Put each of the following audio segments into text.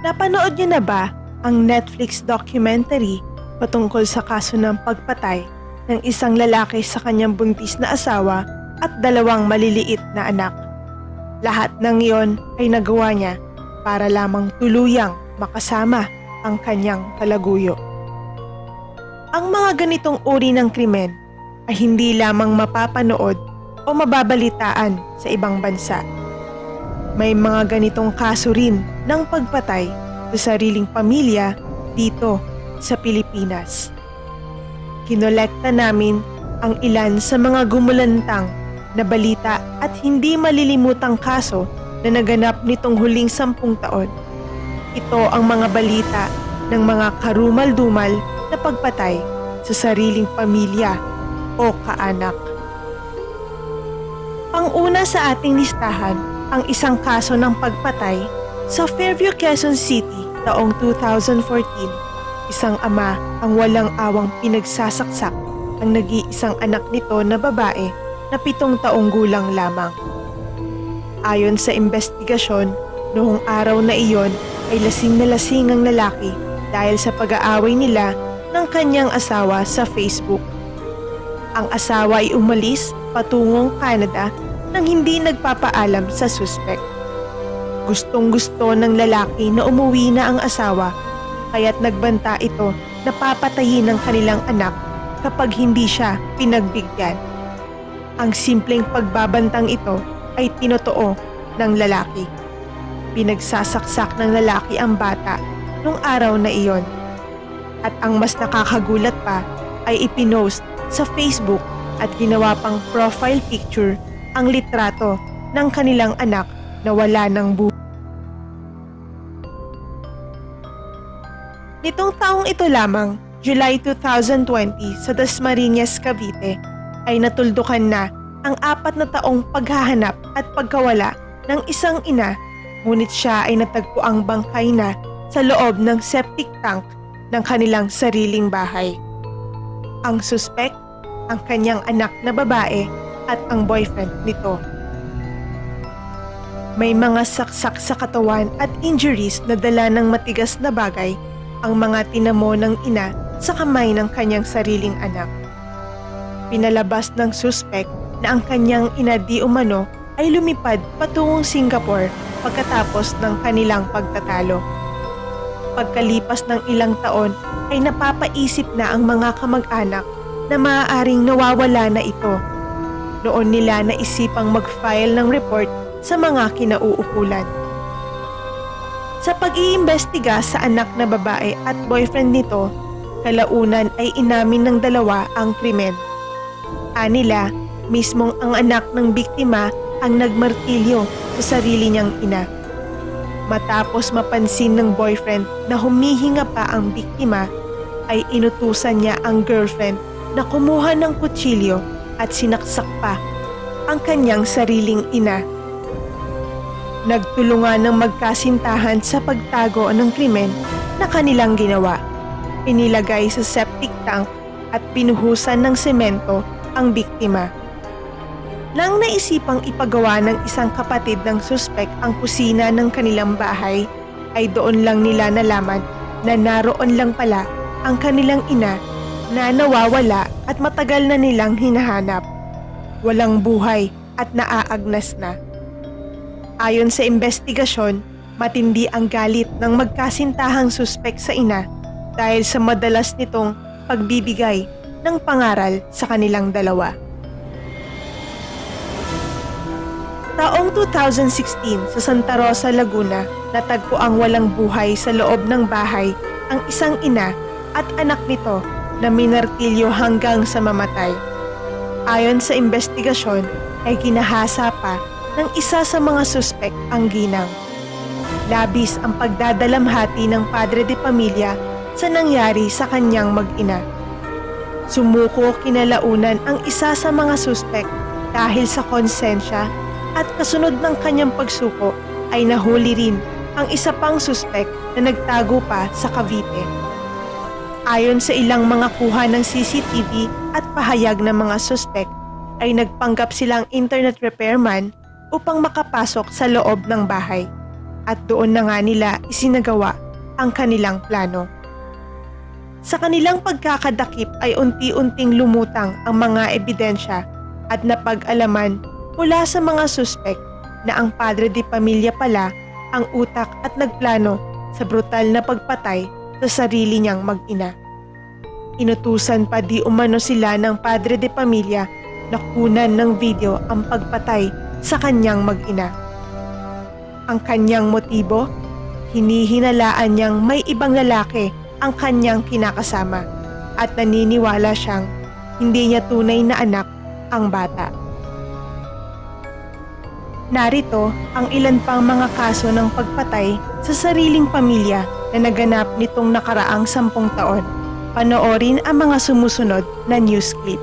Napanood niyo na ba ang Netflix documentary patungkol sa kaso ng pagpatay ng isang lalaki sa kanyang buntis na asawa at dalawang maliliit na anak? Lahat ng iyon ay nagawa niya para lamang tuluyang makasama ang kanyang kalaguyo. Ang mga ganitong uri ng krimen ay hindi lamang mapapanood o mababalitaan sa ibang bansa. May mga ganitong kaso rin ng pagpatay sa sariling pamilya dito sa Pilipinas. Kinolekta namin ang ilan sa mga gumulantang na balita at hindi malilimutang kaso na naganap nitong huling 10 taon. Ito ang mga balita ng mga karumal-dumal na pagpatay sa sariling pamilya o kaanak. Pang-una sa ating listahan ang isang kaso ng pagpatay sa Fairview, Quezon City taong 2014. Isang ama ang walang awang pinagsasaksak ang nag-iisang anak nito na babae na 7 taong gulang lamang. Ayon sa investigasyon, noong araw na iyon ay lasing na lasing ang lalaki dahil sa pag-aaway nila ng kanyang asawa sa Facebook. Ang asawa ay umalis patungong Canada nang hindi nagpapaalam sa suspect. Gustong-gusto ng lalaki na umuwi na ang asawa, kaya't nagbanta ito na papatayin ng kanilang anak kapag hindi siya pinagbigyan. Ang simpleng pagbabantang ito ay tinotoo ng lalaki. Pinagsasaksak ng lalaki ang bata nung araw na iyon. At ang mas nakakagulat pa ay ipinost sa Facebook at ginawa pang profile picture ang litrato ng kanilang anak na wala ng buhay. Nitong taong ito lamang, July 2020 sa Dasmariñas, Cavite, ay natuldukan na ang 4 na taong paghahanap at pagkawala ng isang ina, ngunit siya ay natagpuang bangkay na sa loob ng septic tank ng kanilang sariling bahay. Ang suspect, ang kanyang anak na babae at ang boyfriend nito. May mga saksak sa katawan at injuries na dala ng matigas na bagay ang mga tinamo ng ina sa kamay ng kanyang sariling anak. Pinalabas ng suspect na ang kanyang ina di umano ay lumipad patungong Singapore pagkatapos ng kanilang pagtatalo. Pagkalipas ng ilang taon ay napapaisip na ang mga kamag-anak na maaaring nawawala na ito. Noon nila naisipang mag-file ng report sa mga kinauukulan. Sa pag-iimbestiga sa anak na babae at boyfriend nito, kalaunan ay inamin ng dalawa ang krimen. Anila, mismong ang anak ng biktima ang nagmartilyo sa sarili niyang ina. Matapos mapansin ng boyfriend na humihinga pa ang biktima, ay inutusan niya ang girlfriend na kumuha ng kutsilyo at sinaksak pa ang kanyang sariling ina. Nagtulungan ng magkasintahan sa pagtago ng krimen na kanilang ginawa. Inilagay sa septic tank at pinuhusan ng semento ang biktima. Nang naisipang ipagawa ng isang kapatid ng suspect ang kusina ng kanilang bahay, ay doon lang nila nalaman na naroon lang pala ang kanilang ina na nawawala at matagal na nilang hinahanap. Walang buhay at naaagnas na. Ayon sa investigasyon, matindi ang galit ng magkasintahang suspek sa ina dahil sa madalas nitong pagbibigay ng pangaral sa kanilang dalawa. Taong 2016 sa Santa Rosa, Laguna, natagpo ang walang buhay sa loob ng bahay ang isang ina at anak nito na minartilyo hanggang sa mamatay. Ayon sa investigasyon ay ginahasa pa ng isa sa mga suspek ang ginang. Labis ang pagdadalamhati ng padre de pamilya sa nangyari sa kanyang mag-ina. Sumuko kinalaunan ang isa sa mga suspek dahil sa konsensya at kasunod ng kanyang pagsuko ay nahuli rin ang isa pang suspek na nagtago pa sa Cavite. Ayon sa ilang mga kuha ng CCTV at pahayag ng mga suspek, ay nagpanggap silang internet repairman upang makapasok sa loob ng bahay. at doon na nga nila isinagawa ang kanilang plano. Sa kanilang pagkakadakip ay unti-unting lumutang ang mga ebidensya at napag-alaman mula sa mga suspek na ang padre de pamilya pala ang utak at nagplano sa brutal na pagpatay sa sarili niyang mag-ina. Inutusan pa di umano sila ng padre de pamilya na kunan ng video ang pagpatay sa kanyang mag-ina. Ang kanyang motibo, hinihinalaan niyang may ibang lalaki ang kanyang kinakasama at naniniwala siyang hindi niya tunay na anak ang bata. Narito ang ilan pang mga kaso ng pagpatay sa sariling pamilya na naganap nitong nakaraang 10 taon. Panoorin ang mga sumusunod na news clip.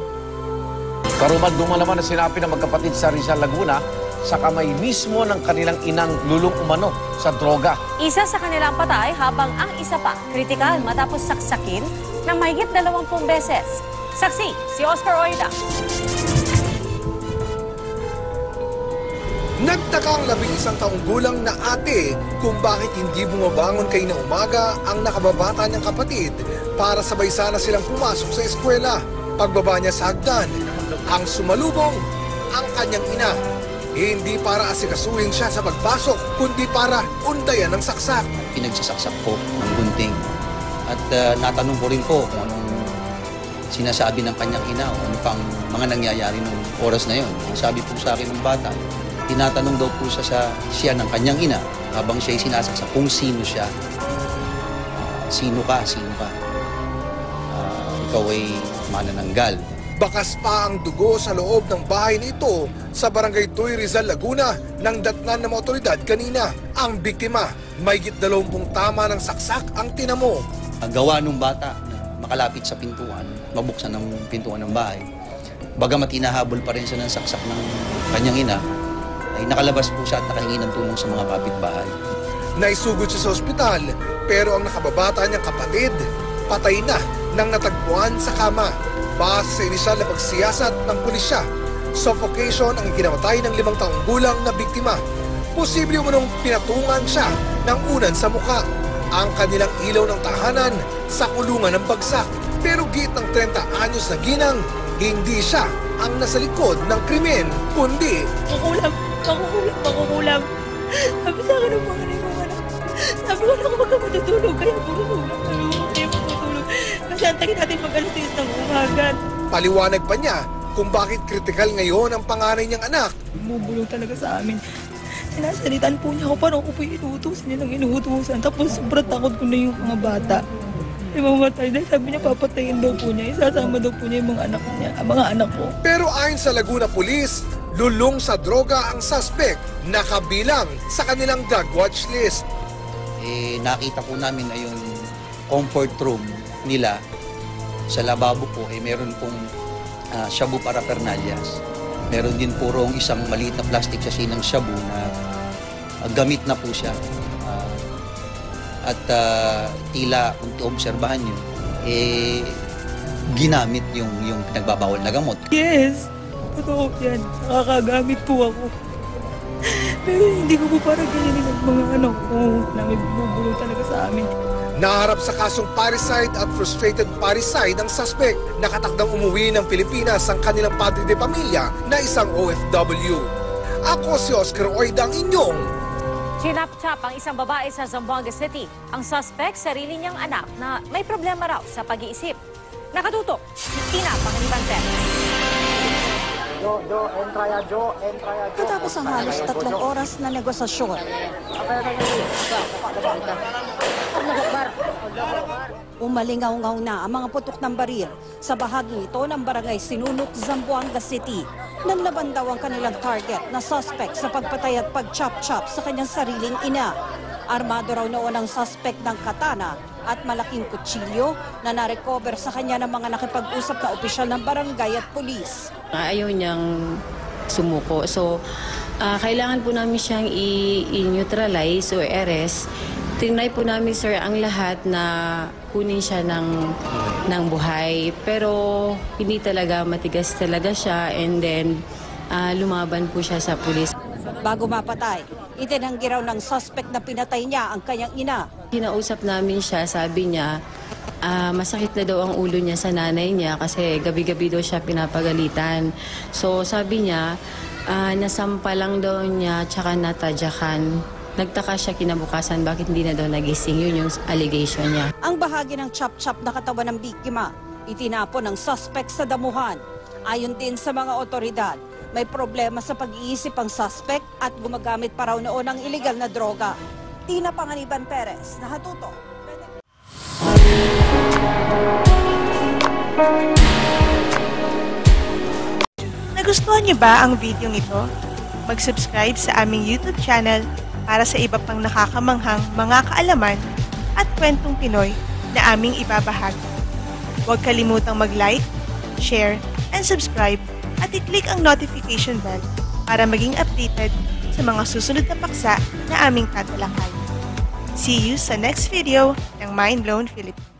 Karumad dumalaman na sinapi ng magkapatid sa Rizal, Laguna sa kamay mismo ng kanilang inang lulong umano sa droga. Isa sa kanilang patay habang ang isa pa kritikal matapos saksakin ng mahigit 20 beses. Saksi, si Oscar Oida. Nagtaka ang 11 taong gulang na ate kung bakit hindi bumabangon kayo na umaga ang nakababata niyang kapatid para sabay sana silang pumasok sa eskwela. Pagbaba niya sa hagdan, ang sumalubong ang kanyang ina. Hindi para asikasuhin siya sa pagpasok, kundi para undayan ng saksak. Pinagsasaksak ko ng gunting. At natanong ko rin po kung anong sinasabi ng kanyang ina o ano pang mga nangyayari nung oras na yon. Ang sabi po sa akin ng bata, tinatanong daw po siya ng kanyang ina habang siya'y sinasaksak kung sino siya. Sino ka? Ikaw ay manananggal. Bakas pa ang dugo sa loob ng bahay nito sa Barangay Tuy, Rizal, Laguna nang datnan ng mga otoridad kanina. Ang biktima, mahigit 20 tama ng saksak ang tinamo. Ang gawa ng bata na makalapit sa pintuan, mabuksan ng pintuan ng bahay, bagamat hinahabol pa rin siya ng saksak ng kanyang ina, ay nakalabas po siya at nakahingi ng tulong sa mga kapitbahay. Naisugod siya sa ospital pero ang nakababata niyang kapatid, patay na nang natagpuan sa kama. Base sa inisyal na pagsiyasat ng pulisya, suffocation ang ikinamatay ng 5 taong gulang na biktima. Posible umunong pinatungan siya ng unan sa mukha. Ang kanilang ilaw ng tahanan sa kulungan ng bagsak. Pero git ng 30 anyos na ginang, hindi siya ang nasa likod ng krimen, kundi Makukulam. Sabi sa akin ng mga anak. Sabi ko na ako wag ka matutulog, kaya makukulam. Kasi antakin natin mag-alas ng umaga. Paliwanag pa niya kung bakit kritikal ngayon ang panganay niyang anak. Bumubulong talaga sa amin. Sinasalitan po niya ako, parang ako po inuutusan niya ng inuutusan. Tapos sobrang takot ko na yung mga bata. Mamatay dahil sabi niya papatayin daw po niya. Isasama daw po niya yung mga anak niya, mga anak ko. Pero ayon sa Laguna Police, lulong sa droga ang suspect na kabilang sa kanilang drug watch list. Nakita po namin na yung comfort room nila sa lababo po meron pong shabu paraphernalias. Meron din po rong isang maliit na plastic sachet ng shabu na gamit na po siya. At tila kung obserbahan nyo, ginamit yung pinagbabawal na gamot. Yes, totoo yan. Nakakagamit po ako. Pero hindi ko po parang ganyan ng mga anak ko na may bubulong talaga sa amin. Naharap sa kasong parricide at frustrated parricide ang suspect. Nakatakdang umuwi ng Pilipinas ang kanilang padre de pamilya na isang OFW. Ako si Oscar Oida, ang inyong Chinap-chap ang isang babae sa Zamboanga City. Ang suspect, sarili niyang anak na may problema raw sa pag-iisip. Nakatutok, Tina Panganibanten. Matapos ang halos 3 oras na negosasyon, umalingaw-ngaw na ang mga putok ng baril sa bahaging ito ng Barangay Sinunok, Zamboanga City. Nanlaban daw ang kanilang target na suspect sa pagpatay at pag-chop-chop sa kanyang sariling ina. Armado raw noon ang suspect ng katana at malaking kutsilyo na narecover sa kanya ng mga nakipag-usap na opisyal ng barangay at pulis. Ayaw niyang sumuko. So, kailangan po namin siyang i-neutralize o i-arrest. Tinry po namin, sir, ang lahat na kunin siya ng buhay. Pero hindi talaga, matigas talaga siya, and then lumaban po siya sa pulis. Bago mapatay, Itinanggi raw ng suspect na pinatay niya ang kanyang ina. Kinausap namin siya, sabi niya, masakit na daw ang ulo niya sa nanay niya kasi gabi-gabi daw siya pinapagalitan. So sabi niya, nasampa lang daw niya tsaka natadyakan. Nagtaka siya kinabukasan bakit hindi na daw nagising. Yun yung allegation niya. Ang bahagi ng chop-chop na katawan ng biktima, itinapon ng suspect sa damuhan. Ayon din sa mga otoridad, may problema sa pag-iisip ang suspect at gumagamit pa raw noon ng iligal na droga. Tina Panganiban Perez, Nakatuto. Nagustuhan niyo ba ang video ito? Mag-subscribe sa aming YouTube channel para sa iba pang nakakamanghang mga kaalaman at kwentong Pinoy na aming ibabahagi. Huwag kalimutang mag-like, share, and subscribe at i-click ang notification bell para maging updated sa mga susunod na paksa na aming tatalakay. See you sa next video ng Mind Blown Philippines.